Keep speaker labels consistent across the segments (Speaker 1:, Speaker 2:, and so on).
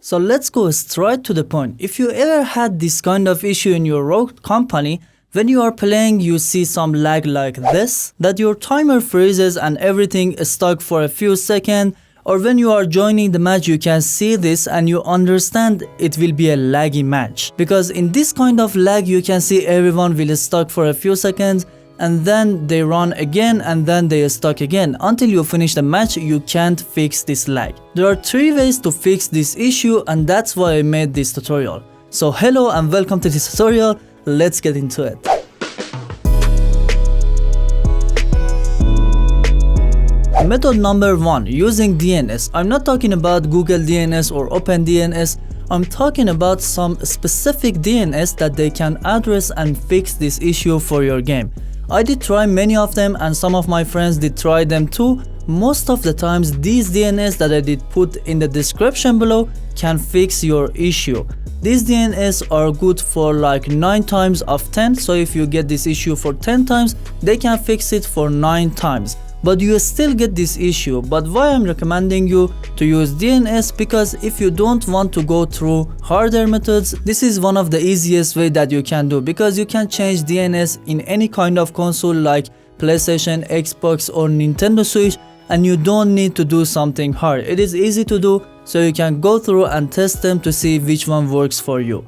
Speaker 1: So let's go straight to the point. If you ever had this kind of issue in your Rouge Company, when you are playing you see some lag like this, that your timer freezes and everything is stuck for a few seconds, or when you are joining the match you can see this and you understand it will be a laggy match. Because in this kind of lag you can see everyone will stuck for a few seconds and then they run again and then they stuck again. Until you finish the match you can't fix this lag. There are 3 ways to fix this issue and that's why I made this tutorial. So hello and welcome to this tutorial. Let's get into it. Method number 1, using DNS. I'm not talking about Google DNS or OpenDNS. I'm talking about some specific DNS that they can address and fix this issue for your game. I did try many of them and some of my friends did try them too. Most of the times these DNS that I did put in the description below can fix your issue. These DNS are good for like 9 times of 10, so if you get this issue for 10 times, they can fix it for 9 times. But you still get this issue. But why I'm recommending you to use DNS? Because if you don't want to go through harder methods, this is one of the easiest way that you can do, because you can change DNS in any kind of console like PlayStation, Xbox or Nintendo Switch, and you don't need to do something hard. It is easy to do, so you can go through and test them to see which one works for you.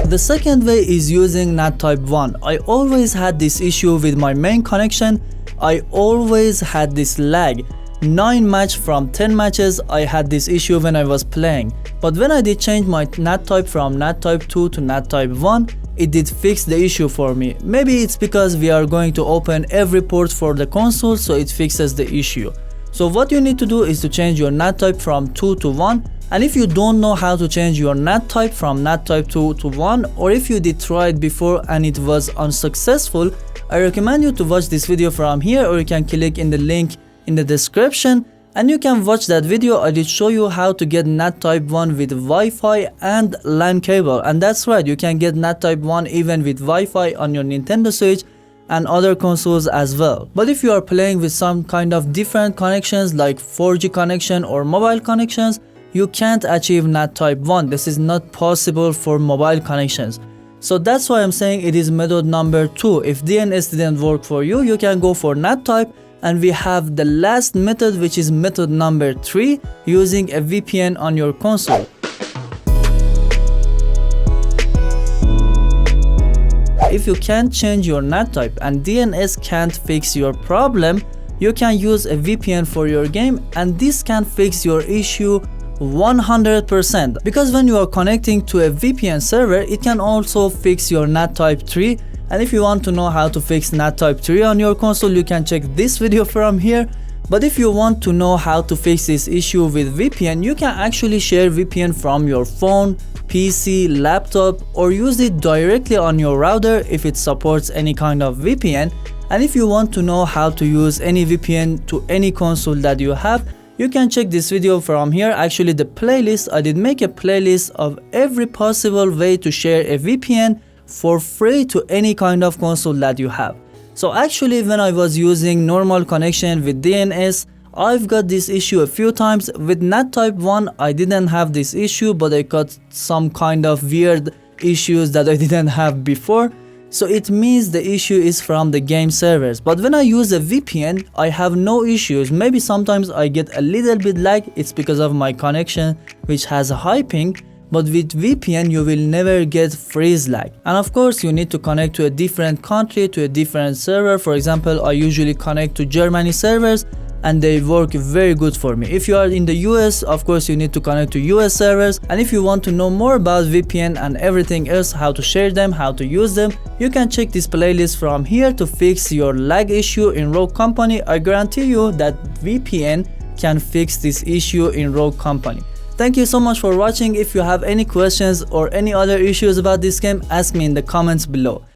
Speaker 1: The second way is using NAT Type 1. I always had this issue with my main connection. I always had this lag. 9 matches from 10 matches I had this issue when I was playing. But when I did change my NAT Type from NAT Type 2 to NAT Type 1, it did fix the issue for me. Maybe it's because we are going to open every port for the console, so it fixes the issue. So what you need to do is to change your NAT Type from 2 to 1. And if you don't know how to change your NAT Type from NAT Type 2 to 1, or if you did try it before and it was unsuccessful, I recommend you to watch this video from here, or you can click in the link in the description and you can watch that video. I did show you how to get NAT Type 1 with Wi-Fi and LAN cable. And that's right, you can get NAT Type 1 even with Wi-Fi on your Nintendo Switch and other consoles as well. But if you are playing with some kind of different connections like 4G connection or mobile connections, you can't achieve NAT Type 1. This is not possible for mobile connections. So that's why I'm saying it is method number 2. If DNS didn't work for you, you can go for NAT Type. And we have the last method, which is method number 3, using a VPN on your console. If you can't change your NAT Type and DNS can't fix your problem, you can use a VPN for your game, and this can fix your issue 100%. Because when you are connecting to a VPN server, it can also fix your NAT Type 3. And if you want to know how to fix NAT Type 3 on your console, you can check this video from here. But if you want to know how to fix this issue with VPN, you can actually share VPN from your phone, PC, laptop, or use it directly on your router if it supports any kind of VPN. And if you want to know how to use any VPN to any console that you have, you can check this video from here. Actually, the playlist, I did make a playlist of every possible way to share a VPN for free to any kind of console that you have. So actually, when I was using normal connection with DNS, I've got this issue a few times. With NAT Type 1, I didn't have this issue, but I got some kind of weird issues that I didn't have before. So it means the issue is from the game servers. But when I use a VPN, I have no issues. Maybe sometimes I get a little bit lag. It's because of my connection, which has a high ping. But with VPN, you will never get freeze lag. And of course, you need to connect to a different country, to a different server. For example, I usually connect to Germany servers and they work very good for me. If you are in the US, of course, you need to connect to US servers. And if you want to know more about VPN and everything else, how to share them, how to use them, you can check this playlist from here to fix your lag issue in Rouge Company. I guarantee you that VPN can fix this issue in Rouge Company. Thank you so much for watching. If you have any questions or any other issues about this game, ask me in the comments below.